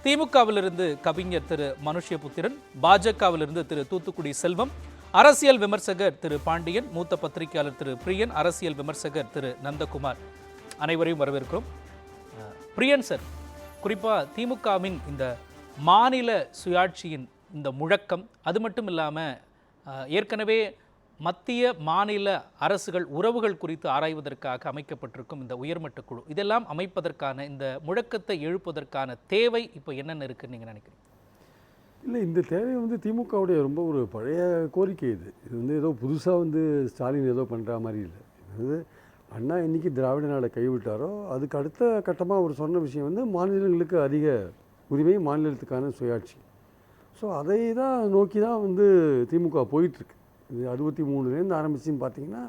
திமுகவிலிருந்து கவிஞர் திரு மனுஷ்யபுத்திரன், பாஜகவிலிருந்து திரு தூத்துக்குடி செல்வம், அரசியல் விமர்சகர் திரு பாண்டியன், மூத்த பத்திரிகையாளர் திரு பிரியன், அரசியல் விமர்சகர் திரு நந்தகுமார், அனைவரையும் வரவேற்கிறோம். பிரியன் சார், குறிப்பாக திமுகவின் இந்த மாநில சுயாட்சியின் இந்த முழக்கம், அது மட்டும் இல்லாமல் ஏற்கனவே மத்திய மாநில அரசுகள் உறவுகள் குறித்து ஆராய்வதற்காக அமைக்கப்பட்டிருக்கும் இந்த உயர்மட்ட குழு, இதெல்லாம் அமைப்பதற்கான இந்த முழக்கத்தை எழுப்பதற்கான தேவை இப்போ என்னென்ன இருக்குன்னு நீங்கள் நினைக்கிறீங்க? இல்லை, இந்த தேவை திமுகவுடைய ரொம்ப ஒரு பழைய கோரிக்கை. இது ஏதோ புதுசாக ஸ்டாலின் ஏதோ பண்ணுற மாதிரி இல்லை. இது அண்ணா இன்னைக்கு திராவிட நாடை கைவிட்டாரோ அதுக்கு அடுத்த கட்டமாக அவர் சொன்ன விஷயம் மாநிலங்களுக்கு அதிக உரிமை, மாநிலத்துக்கான சுயாட்சி. ஸோ அதை தான் நோக்கி தான் திமுக போயிட்டுருக்கு. இது 63லேருந்து ஆரம்பிச்சுன்னு பார்த்தீங்கன்னா,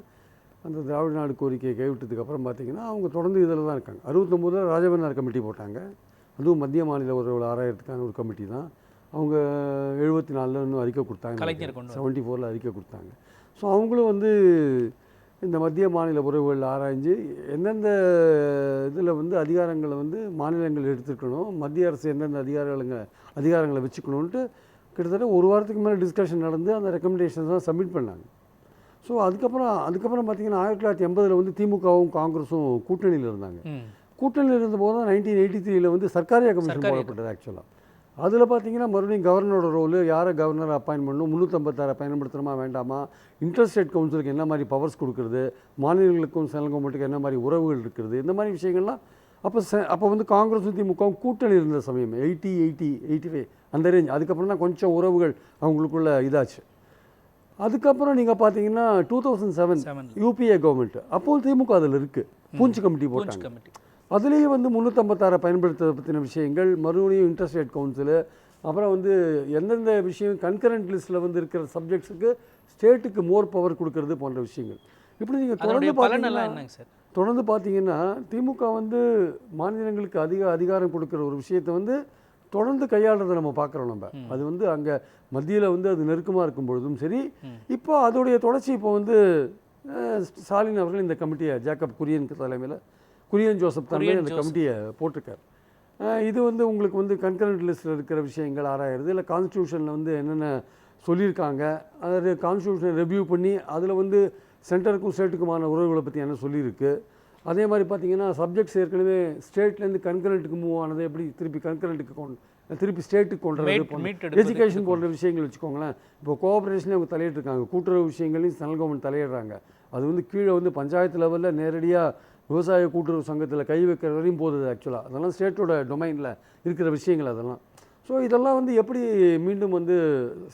அந்த திராவிட நாடு கோரிக்கையை கைவிட்டதுக்கப்புறம் பார்த்தீங்கன்னா அவங்க தொடர்ந்து இதில் தான் இருக்காங்க. 69 ராஜபன்னார் கமிட்டி போட்டாங்க. அதுவும் மத்திய மாநில உறவுகள் ஆராயறதுக்கான ஒரு கமிட்டி தான். அவங்க 74 இன்னும் அறிக்கை கொடுத்தாங்க, 74 அறிக்கை கொடுத்தாங்க. ஸோ அவங்களும் இந்த மத்திய மாநில உறவுகள் ஆராய்ஞ்சு எந்தெந்த இதில் அதிகாரங்களை மாநிலங்கள் எடுத்துக்கணும், மத்திய அரசு எந்தெந்த அதிகாரங்களை வச்சுக்கணுன்ட்டு கிட்டத்தட்ட ஒரு வாரத்துக்கு மேலே டிஸ்கஷன் நடந்து அந்த ரெக்கமெண்டேஷன்ஸ் தான் சப்மிட் பண்ணாங்க. ஸோ அதுக்கப்புறம் பார்த்தீங்கன்னா 1980 திமுகவும் காங்கிரஸும் கூட்டணியில் இருந்தாங்க. கூட்டணியில் இருந்தபோது தான் 1983 சர்க்காரியா கமிஷன் போடப்பட்டது. ஆக்சுவலாக அதில் பார்த்தீங்கன்னா மறுபடியும் கவர்னரோட ரோலு, யாரை கவர்னரை அப்பாயின் பண்ணணும், 356 பயன்படுத்தணுமா வேண்டாமா, இன்டர்ஸ்டேட் கவுன்சிலுக்கு என்ன மாதிரி பவர்ஸ் கொடுக்குறது, மாநிலங்களுக்கும் சென்ட்ரல் கவர்மெண்ட்டுக்கு என்ன மாதிரி உறவுகள் இருக்கிறது, இந்த மாதிரி விஷயங்கள்லாம் அப்போ காங்கிரஸும் திமுகவும் கூட்டணி இருந்த சமயம் 85 அந்த ரேஞ்ச். அதுக்கப்புறம் தான் கொஞ்சம் உறவுகள் அவங்களுக்குள்ள இதாச்சு. அதுக்கப்புறம் நீங்கள் பார்த்தீங்கன்னா 2007 யூபிஏ கவர்மெண்ட், அப்போது திமுக அதில் இருக்குது, பூஞ்ச் கமிட்டி போட்டாங்க. அதுலேயே 356 பயன்படுத்துறதை பற்றின விஷயங்கள், மறுபடியும் இன்டர்ஸ்டேட் கவுன்சிலு, அப்புறம் எந்தெந்த விஷயம் கன்கரண்ட் லிஸ்ட்டில் இருக்கிற சப்ஜெக்ட்ஸுக்கு ஸ்டேட்டுக்கு மோர் பவர் கொடுக்கறது போன்ற விஷயங்கள். இப்படி நீங்கள் தொடர்ந்து பார்த்தீங்கன்னா திமுக மாநிலங்களுக்கு அதிக அதிகாரம் கொடுக்குற ஒரு விஷயத்தை தொடர்ந்து கையாளுறதை நம்ம பார்க்குறோம். நம்ம அது அங்கே மத்தியில் அது நெருக்கமாக இருக்கும் பொழுதும் சரி, இப்போ அதோடைய தொடர்ச்சி இப்போ ஸ்டாலின் அவர்கள் இந்த கமிட்டியை ஜேக்கப் குரியன் ஜோசப் தலைமையில் இந்த கமிட்டியை போட்டிருக்கார். இது உங்களுக்கு கன்கரண்ட் லிஸ்ட்டில் இருக்கிற விஷயங்கள் ஆராயிறது, இல்லை கான்ஸ்டியூஷனில் என்னென்ன சொல்லியிருக்காங்க, அதாவது கான்ஸ்டியூஷனை ரிவ்யூ பண்ணி அதில் சென்டருக்கும் ஸ்டேட்டுக்குமான உறவுகளை பற்றி என்ன சொல்லியிருக்கு. அதே மாதிரி பார்த்தீங்கன்னா சப்ஜெக்ட்ஸ் ஏற்கனவே ஸ்டேட்லேருந்து கன்கரண்ட்டுக்கு மூவ் ஆனது எப்படி திருப்பி ஸ்டேட்டுக்கு கொண்டு வரது, எஜுகேஷன் போன்ற விஷயங்கள் வச்சுக்கோங்களேன். இப்போ கோஆப்ரேஷனே அவங்க தலையிட்டிருக்காங்க, கூட்டுறவு விஷயங்களையும் சென்ட்ரல் கவர்மெண்ட் தலையிடுறாங்க. அது கீழே பஞ்சாயத்து லெவலில் நேரடியாக விவசாய கூட்டுறவு சங்கத்தில் கை வைக்கிற வரையும் போகுது. ஆக்சுவலாக அதெல்லாம் ஸ்டேட்டோட டொமைனில் இருக்கிற விஷயங்கள் அதெல்லாம். ஸோ இதெல்லாம் எப்படி மீண்டும்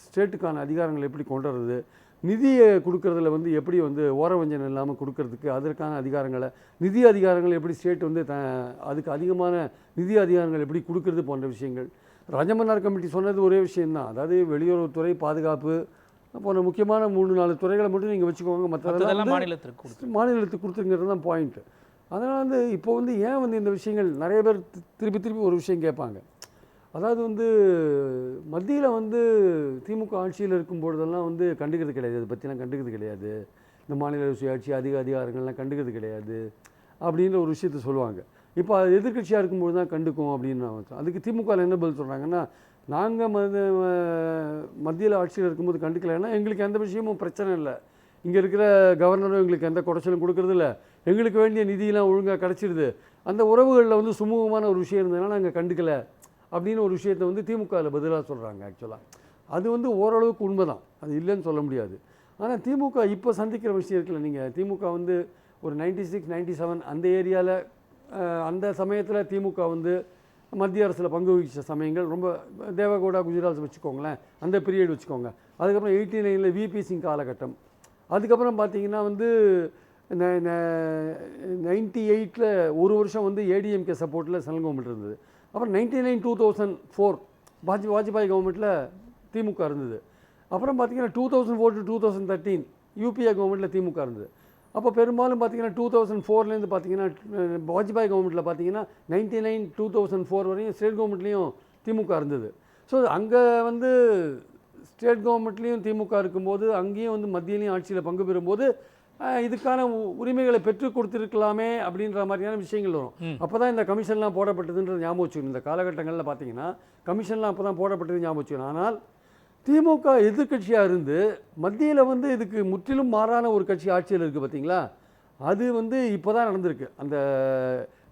ஸ்டேட்டுக்கான அதிகாரங்களை எப்படி கொண்டு வர்றது, நிதியை கொடுக்கறதுல எப்படி ஓரவஞ்சனை இல்லாமல் கொடுக்கறதுக்கு அதற்கான அதிகாரங்களை, நிதி அதிகாரங்கள் எப்படி ஸ்டேட் அதுக்கு அதிகமான நிதி அதிகாரங்கள் எப்படி கொடுக்கறது போன்ற விஷயங்கள். ராஜமன்னார் கமிட்டி சொன்னது ஒரே விஷயந்தான், அதாவது வெளியுறவுத்துறை, பாதுகாப்பு போன்ற முக்கியமான 3-4 துறைகளை மட்டும் நீங்கள் வச்சுக்கோங்க, மற்றதெல்லாம் மாநிலத்துக்கு கொடுத்துங்கிறது தான் பாயிண்ட்டு. அதனால் இப்போ ஏன் இந்த விஷயங்கள் நிறைய பேர் திருப்பி ஒரு விஷயம் கேட்பாங்க. அதாவது மத்தியில் திமுக ஆட்சியில் இருக்கும்பொழுதெல்லாம் கண்டுக்கிறது கிடையாது, அதை பற்றிலாம் கண்டுக்கிறது கிடையாது, இந்த மாநில சுயாட்சி அதிகாரங்கள்லாம் கண்டுக்கிறது கிடையாது அப்படின்ற ஒரு விஷயத்த சொல்லுவாங்க. இப்போ அது எதிர்கட்சியாக இருக்கும்போது தான் கண்டுக்கும் அப்படின்னு. அதுக்கு திமுக என்ன பதில் சொல்கிறாங்கன்னா, நாங்கள் மத்தியில் ஆட்சியில் இருக்கும்போது கண்டுக்கலைன்னா எங்களுக்கு எந்த விஷயமும் பிரச்சனை இல்லை, இங்கே இருக்கிற கவர்னரும் எங்களுக்கு எந்த குறைச்சலும் கொடுக்குறதில்ல, எங்களுக்கு வேண்டிய நிதியெல்லாம் ஒழுங்காக கிடச்சிடுது, அந்த உறவுகளில் சுமூகமான ஒரு விஷயம் இருந்ததுனால நாங்கள் கண்டுக்கலை அப்படின்னு ஒரு விஷயத்தை திமுகவில் பதிலாக சொல்கிறாங்க. ஆக்சுவலாக அது ஓரளவுக்கு உண்மை தான், அது இல்லைன்னு சொல்ல முடியாது. ஆனால் திமுக இப்போ சந்திக்கிற விஷயம் இருக்குல்ல, நீங்கள் திமுக ஒரு 96, 97 அந்த ஏரியாவில் அந்த சமயத்தில் திமுக மத்திய அரசில் பங்கு வகித்த சமயங்கள் ரொம்ப, தேவகவுடா, குஜராத் வச்சுக்கோங்களேன், அந்த பீரியட் வச்சுக்கோங்க. அதுக்கப்புறம் 89 விபி சிங் காலகட்டம். அதுக்கப்புறம் பார்த்தீங்கன்னா 98 ஒரு வருஷம் ஏடிஎம்கே சப்போர்ட்டில் சென்ட்ரல் கவர்மெண்ட் இருந்தது. அப்புறம் 99-2004 வாஜ்பாய் கவர்மெண்ட்டில் திமுக இருந்தது. அப்புறம் பார்த்தீங்கன்னா 2004 to 2013 யூபிஏ கவர்மெண்ட்டில் திமுக இருந்தது. அப்போ பெரும்பாலும் பார்த்தீங்கன்னா 2004 பார்த்தீங்கன்னா வாஜ்பாய் கவர்மெண்ட்டில் பார்த்தீங்கன்னா 99-2004 வரையும் ஸ்டேட் கவர்மெண்ட்லேயும் திமுக இருந்தது. ஸோ அங்கே ஸ்டேட் கவர்மெண்ட்லேயும் திமுக இருக்கும்போது, அங்கேயும் மத்தியிலையும் ஆட்சியில் பங்கு பெறும்போது இதுக்கான உரிமைகளை பெற்றுக் கொடுத்துருக்கலாமே அப்படின்ற மாதிரியான விஷயங்கள் வரும். அப்போ தான் இந்த கமிஷன்லாம் போடப்பட்டதுன்றது ஞாபகம் வச்சுக்கணும். இந்த காலகட்டங்களில் பார்த்தீங்கன்னா கமிஷன்லாம் அப்போ தான் போடப்பட்டது ஞாபகம் வச்சுக்கணும். ஆனால் திமுக எதிர்கட்சியாக இருந்து மத்தியில் வந்து இதுக்கு முற்றிலும் மாறான ஒரு கட்சி ஆட்சியில் இருக்குது பார்த்தீங்களா, அது வந்து இப்போ தான் நடந்திருக்கு. அந்த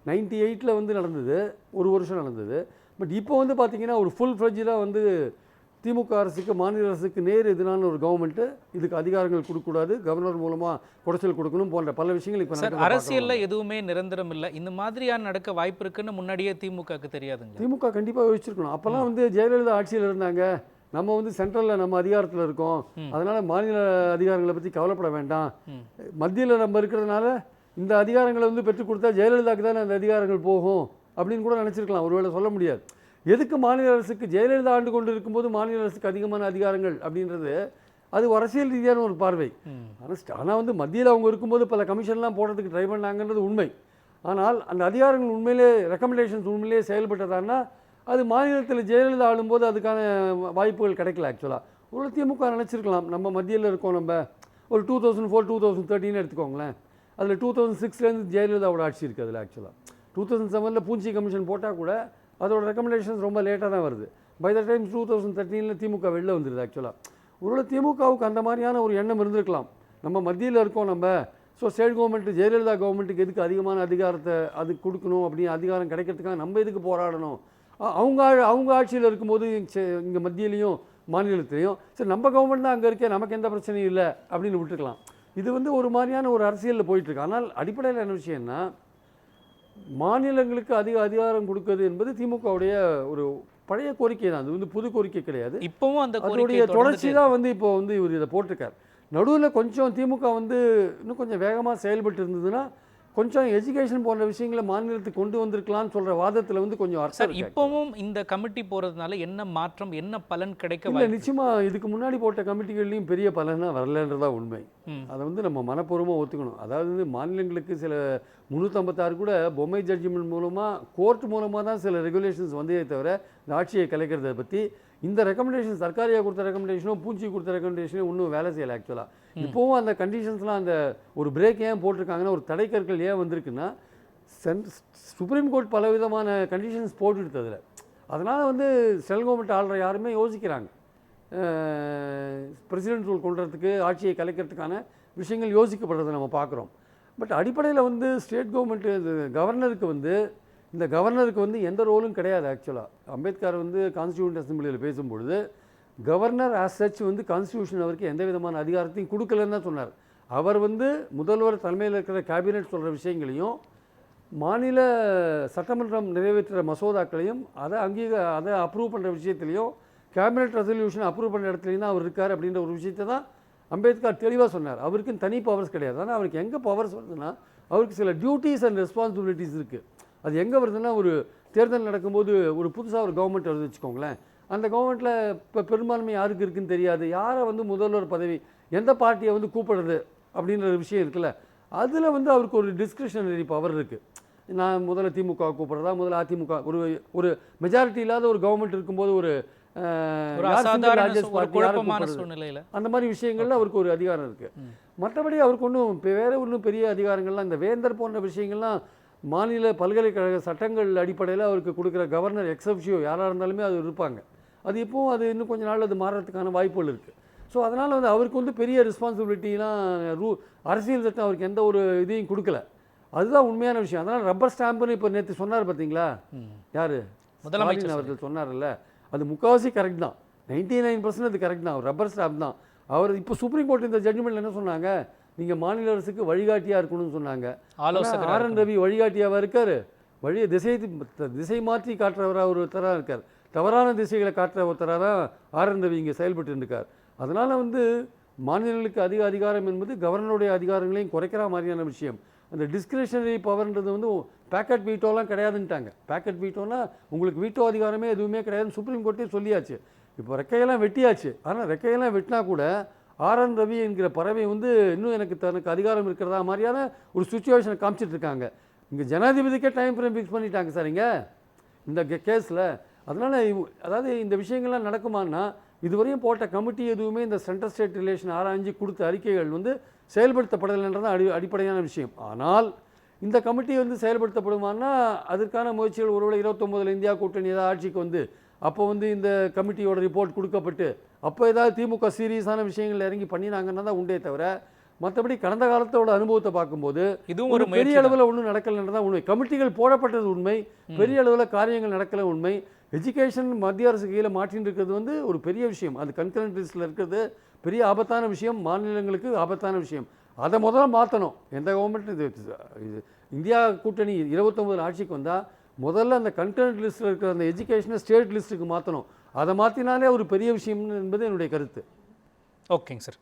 98 வந்து நடந்தது, ஒரு வருஷம் நடந்தது. பட் இப்போ வந்து பார்த்தீங்கன்னா ஒரு ஃபுல் ஃப்ளெட்ஜாக வந்து திமுக அரசுக்கு மாநில அரசுக்கு நேர் எதிரான ஒரு கவர்மெண்ட்டு இதுக்கு அதிகாரங்கள் கொடுக்கக்கூடாது, கவர்னர் மூலமாக குடைச்சல் கொடுக்கணும் போன்ற பல விஷயங்கள் இப்போ சார் அரசியலில் எதுவுமே நிரந்தரம் இல்லை, இந்த மாதிரியான நடக்க வாய்ப்பு இருக்குன்னு முன்னாடியே திமுகவுக்கு தெரியாதுங்க? திமுக கண்டிப்பாக யோசிச்சிருக்கணும். அப்போல்லாம் வந்து ஜெயலலிதா ஆட்சியில் இருந்தாங்க, நம்ம வந்து சென்ட்ரலில் நம்ம அதிகாரத்தில் இருக்கோம், அதனால் மாநில அதிகாரங்களை பற்றி கவலைப்பட வேண்டாம், மத்தியில் நம்ம இருக்கிறதுனால இந்த அதிகாரங்களை வந்து பெற்றுக் கொடுத்தா ஜெயலலிதாவுக்கு தானே அந்த அதிகாரங்கள் போகும் அப்படின்னு கூட நினச்சிருக்கலாம். ஒருவேளை சொல்ல முடியாது. எதுக்கு மாநில அரசுக்கு ஜெயலலிதா ஆண்டு கொண்டு இருக்கும்போது மாநில அரசுக்கு அதிகமான அதிகாரங்கள் அப்படின்றது அது அரசியல் ரீதியான ஒரு பார்வை. ஆனால் வந்து மத்தியில் அவங்க இருக்கும்போது பல கமிஷன்லாம் போடுறதுக்கு ட்ரை பண்ணாங்கன்றது உண்மை. ஆனால் அந்த அதிகாரங்கள் உண்மையிலே ரெக்கமெண்டேஷன்ஸ் உண்மையிலே செயல்பட்டதான்னா அது மாநிலத்தில் ஜெயலலிதா ஆளும்போது அதுக்கான வாய்ப்புகள் கிடைக்கல. ஆக்சுவலாக ஒரு திமுக நினச்சிருக்கலாம், நம்ம மத்தியில் இருக்கோம், நம்ம ஒரு 2004 2013 எடுத்துக்கோங்களேன், அதில் 2006 ஜெயலலிதாவோட ஆட்சி இருக்குது. அதில் ஆக்சுவலாக 2007 பூஞ்சி கமிஷன் போட்டால் கூட அதோட ரெக்கமெண்டேஷன்ஸ் ரொம்ப லேட்டாக தான் வருது. பை த டைம் 2013 திமுக வெளில வந்துடுது. ஆக்சுவலாக ஒருவேளை திமுகவுக்கு அந்த மாதிரியான ஒரு எண்ணம் இருந்திருக்கலாம், நம்ம மத்தியில் இருக்கோம் நம்ம, ஸோ ஸ்டேட் கவர்மெண்ட்டு ஜெயலலிதா கவர்மெண்ட்டுக்கு எதுக்கு அதிகமான அதிகாரத்தை அதுக்கு கொடுக்கணும், அப்படின்னு அதிகாரம் கிடைக்கிறதுக்காக நம்ம எதுக்கு போராடணும், அவங்க ஆட்சியில் இருக்கும்போது இங்கே மத்தியிலையும் மாநிலத்திலையும் சரி நம்ம கவர்மெண்ட் தான் அங்கே இருக்கே, நமக்கு எந்த பிரச்சனையும் இல்லை அப்படின்னு விட்டுருக்கலாம். இது வந்து ஒரு மாதிரியான ஒரு அரசியலில் போயிட்டுருக்கு. ஆனால் அடிப்படையில் என்ன விஷயம்னா மாநிலங்களுக்கு அதிக அதிகாரம் கொடுக்குறது என்பது திமுகவுடைய ஒரு பழைய கோரிக்கை தான். அது வந்து புது கோரிக்கை கிடையாது. இப்போவும் அந்த அதனுடைய தொடர்ச்சி தான் வந்து இப்போ வந்து இவர் இதை போட்டிருக்கார். நடுவில் கொஞ்சம் திமுக வந்து இன்னும் கொஞ்சம் வேகமாக செயல்பட்டு இருந்ததுன்னா கொஞ்சம் எஜுகேஷன் போன்ற விஷயங்களை மாநிலத்துக்கு கொண்டு வந்திருக்கலாம்னு சொல்கிற வாதத்தில் வந்து கொஞ்சம் அர்த்தம். இப்போவும் இந்த கமிட்டி போகிறதுனால என்ன மாற்றம், என்ன பலன் கிடைக்க? இல்லை, நிச்சயமாக இதுக்கு முன்னாடி போட்ட கமிட்டிகள்லையும் பெரிய பலனாக வரலன்றதா உண்மை. அதை வந்து நம்ம மனப்பூர்வமாக ஒத்துக்கணும். அதாவது மாநிலங்களுக்கு சில 356 கூட பொம்மை ஜட்ஜ்மெண்ட் மூலமாக கோர்ட் மூலமாக தான் சில ரெகுலேஷன்ஸ் வந்ததே தவிர இந்த ஆட்சியை கலைக்கிறத பற்றி இந்த ரெக்கமெண்டேஷன் சர்க்காரியாக கொடுத்த ரெக்கமெண்டேஷனும் பூச்சி கொடுத்த ரெக்கமெண்டேஷனும் இன்னும் வேலை செய்யலை. ஆக்சுவலாக இப்போவும் அந்த கண்டிஷன்ஸ்லாம் அந்த ஒரு பிரேக் ஏன் போட்டிருக்காங்கன்னா, ஒரு தடைக்கற்கள் ஏன் வந்திருக்குன்னா சுப்ரீம் கோர்ட் பல விதமான கண்டிஷன்ஸ் போட்டுடுது அதில். அதனால் வந்து சென்ட்ரல் கவர்மெண்ட் ஆள்ற யாருமே யோசிக்கிறாங்க, பிரசிடென்ட் ரூல் கொண்டுறதுக்கு ஆட்சியை கலைக்கிறதுக்கான விஷயங்கள் யோசிக்கப்படுறதை நம்ம பார்க்குறோம். பட் அடிப்படையில் வந்து ஸ்டேட் கவர்மெண்ட்டு இந்த கவர்னருக்கு வந்து எந்த ரோலும் கிடையாது. ஆக்சுவலாக அம்பேத்கர் வந்து கான்ஸ்டியூண்ட் அசம்பிளியில் பேசும்பொழுது கவர்னர் ஆஸ் சச் வந்து கான்ஸ்டியூஷன் அவருக்கு எந்த விதமான அதிகாரத்தையும் கொடுக்கலன்னு தான் சொன்னார். அவர் வந்து முதல்வர் தலைமையில் இருக்கிற கேபினெட் சொல்கிற விஷயங்களையும் மாநில சட்டமன்றம் நிறைவேற்றுற மசோதாக்களையும் அதை அப்ரூவ் பண்ணுற விஷயத்துலையும் கேபினெட் ரெசல்யூஷன் அப்ரூவ் பண்ணுற இடத்துலையும் தான் அவர் இருக்கார் அப்படின்ற ஒரு விஷயத்தை தான் அம்பேத்கர் தெளிவாக சொன்னார். அவருக்குன்னு தனி பவர்ஸ் கிடையாது. ஆனால் அவருக்கு எங்கே பவர்ஸ் வருதுன்னா அவருக்கு சில டியூட்டிஸ் அண்ட் ரெஸ்பான்சிபிலிட்டிஸ் இருக்குது. அது எங்கே வருதுன்னா, ஒரு தேர்தல் நடக்கும்போது ஒரு புதுசாக ஒரு கவர்மெண்ட் வருது வச்சுக்கோங்களேன், அந்த கவர்மெண்ட்டில் இப்போ பெரும்பான்மை யாருக்கு இருக்குன்னு தெரியாது, யாரை வந்து முதல்வர் பதவி எந்த பார்ட்டியை வந்து கூப்பிடுறது அப்படின்ற விஷயம் இருக்குல்ல, அதில் வந்து அவருக்கு ஒரு டிஸ்கிரிஷனரி பவர் இருக்குது. நான் முதல்ல திமுக கூப்பிட்றதா, முதல்ல அதிமுக, ஒரு மெஜாரிட்டி இல்லாத ஒரு கவர்மெண்ட் இருக்கும்போது ஒரு அந்த மாதிரி விஷயங்கள்ல அவருக்கு ஒரு அதிகாரம் இருக்குது. மற்றபடி அவருக்கு ஒன்றும் பெரிய அதிகாரங்கள்லாம் இந்த வேந்தர் போன்ற விஷயங்கள்லாம் மாநில பல்கலைக்கழக சட்டங்கள் அடிப்படையில் அவருக்கு கொடுக்குற கவர்னர் எக்ஸப்ஷியோ யாராக இருந்தாலுமே அது இருப்பாங்க. அது இப்போவும் அது இன்னும் கொஞ்சம் நாள் அது மாறுறதுக்கான வாய்ப்புகள் இருக்குது. ஸோ அதனால் வந்து அவருக்கு வந்து பெரிய ரெஸ்பான்சிபிலிட்டிலாம் அரசியல் சட்டம் அவருக்கு எந்த ஒரு இதையும் கொடுக்கல. அதுதான் உண்மையான விஷயம். அதனால் ரப்பர் ஸ்டாம்புன்னு இப்போ நேற்று சொன்னார் பார்த்தீங்களா, யார் முதலமைச்சர் அவர்கள் சொன்னார்ல, அது முக்கால்வாசி கரெக்ட் தான், 99% அது கரெக்ட் தான். ரப்பர் ஸ்டாம்ப் தான். அவர் இப்போ சுப்ரீம் கோர்ட் இந்த ஜட்ஜ்மெண்ட் என்ன சொன்னாங்க, நீங்கள் மாநில அரசுக்கு வழிகாட்டியாக இருக்கணும்னு சொன்னாங்க. ஆர்.என். ரவி வழிகாட்டியாக இருக்கார், திசை மாற்றி காட்டுறவராக ஒருத்தராக இருக்கார், தவறான திசைகளை காட்டுற ஒருத்தராக தான் ஆர்.என். ரவி இங்கே செயல்பட்டு இருக்கார். அதனால் வந்து மாநிலங்களுக்கு அதிகாரம் என்பது கவர்னருடைய அதிகாரங்களையும் குறைக்கிற மாதிரியான விஷயம். அந்த டிஸ்கிரிஷனரி பவர்ன்றது வந்து பேக்கெட் வீட்டோலாம் கிடையாதுன்ட்டாங்க. பேக்கெட் வீட்டோனா உங்களுக்கு வீட்டோ அதிகாரமே எதுவுமே கிடையாதுன்னு சுப்ரீம் கோர்ட்டே சொல்லியாச்சு. இப்போ ரெக்கையெல்லாம் வெட்டியாச்சு. ஆனால் ரெக்கையெல்லாம் வெட்டினா கூட ஆர்.என். ரவி என்கிற பறவை வந்து இன்னும் தனக்கு அதிகாரம் இருக்கிறதா மாதிரியான ஒரு சுச்சுவேஷனை காமிச்சிட்டு இருக்காங்க. இங்கே ஜனாதிபதிக்கே டைம் ஃப்ரேம் ஃபிக்ஸ் பண்ணிட்டாங்க சார் இங்கே இந்த கேஸில். அதனால் அதாவது இந்த விஷயங்கள்லாம் நடக்குமான்னா இதுவரையும் போட்ட கமிட்டி எதுவுமே இந்த சென்ட்ரல் ஸ்டேட் ரிலேஷன் ஆராய்ஞ்சு கொடுத்த அறிக்கைகள் வந்து செயல்படுத்தப்படலைன்றது அடிப்படையான விஷயம். ஆனால் இந்த கமிட்டி வந்து செயல்படுத்தப்படுமானா அதற்கான முயற்சிகள் ஒருவேளை 29 இந்தியா கூட்டணி ஏதாவது ஆட்சிக்கு வந்து அப்போ வந்து இந்த கமிட்டியோட ரிப்போர்ட் கொடுக்கப்பட்டு அப்போ ஏதாவது திமுக சீரியஸான விஷயங்கள் இறங்கி பண்ணினாங்கன்னா தான் உண்டே தவிர, மற்றபடி கடந்த காலத்தோட அனுபவத்தை பார்க்கும்போது இதுவும் ஒரு பெரிய அளவில் ஒன்றும் நடக்கலைன்றதான் உண்மை. கமிட்டிகள் போடப்பட்டது உண்மை, பெரிய அளவில் காரியங்கள் நடக்கலை உண்மை. எஜுகேஷன் மத்திய அரசு கீழே மாற்றின்னு இருக்கிறது வந்து ஒரு பெரிய விஷயம். அது கன்கரண்ட் லிஸ்ட்டில் இருக்கிறது பெரிய ஆபத்தான விஷயம், மாநிலங்களுக்கு ஆபத்தான விஷயம். அதை முதல்ல மாற்றணும். எந்த கவர்மெண்ட் இது இந்தியா கூட்டணி 29 ஆட்சிக்கு வந்தால் முதல்ல அந்த கன்கரண்ட் லிஸ்ட்டில் இருக்கிற அந்த எஜுகேஷனை ஸ்டேட் லிஸ்ட்டுக்கு மாற்றணும். அதை மாற்றினாலே ஒரு பெரிய விஷயம் என்பது என்னுடைய கருத்து. ஓகேங்க சார்.